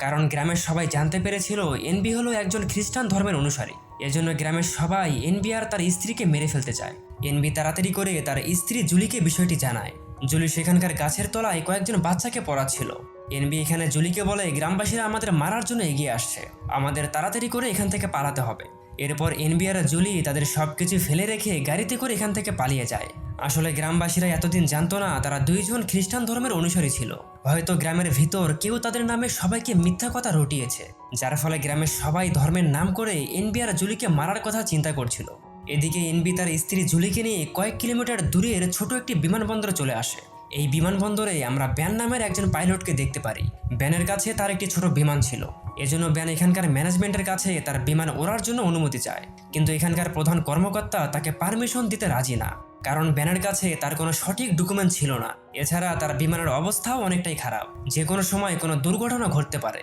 কারণ গ্রামের সবাই জানতে পেরেছিল এনবি হলো একজন খ্রিস্টান ধর্মের অনুসারী। এজন্য গ্রামের সবাই এনবি আর তার স্ত্রীকে মেরে ফেলতে চায়। এনবি তাড়াতাড়ি করে তার স্ত্রী জুলিকে বিষয়টি জানায়। জুলি সেখানকার গাছের তলায় কয়েকজন বাচ্চাকে পড়াচ্ছিল। এনবি এখানে জুলিকে বলে, গ্রামবাসীরা আমাদের মারার জন্য এগিয়ে আসছে, আমাদের তাড়াতাড়ি করে এখান থেকে পালাতে হবে। এরপর এনবি আর জুলি তাদের সবকিছু ফেলে রেখে গাড়িতে করে এখান থেকে পালিয়ে যায়। আসলে গ্রামবাসীরা এতদিন জানতো না তারা দুইজন খ্রিস্টান ধর্মের অনুসারী ছিল। হয়তো গ্রামের ভিতর কেউ তাদের নামে সবাইকে মিথ্যা কথা রটিয়েছে, যার ফলে গ্রামের সবাই ধর্মের নাম করে এনবি আর জুলিকে মারার কথা চিন্তা করছিল। এদিকে এনবি তার স্ত্রী জুলিকে নিয়ে কয়েক কিলোমিটার দূরের ছোট একটি বিমানবন্দরে চলে আসে। এই বিমানবন্দরে আমরা ব্যান নামের একজন পাইলটকে দেখতে পারি। ব্যানের কাছে তার একটি ছোট বিমান ছিল। এজন্য ব্যান এখানকার ম্যানেজমেন্টের কাছে তার বিমান ওড়ার জন্য অনুমতি চায়, কিন্তু এখানকার প্রধান কর্মকর্তা তাকে পারমিশন দিতে রাজি না, কারণ ব্যানের কাছে তার কোনো সঠিক ডকুমেন্ট ছিল না। এছাড়া তার বিমানের অবস্থাও অনেকটাই খারাপ, যে কোনো সময় কোনো দুর্ঘটনা ঘটতে পারে।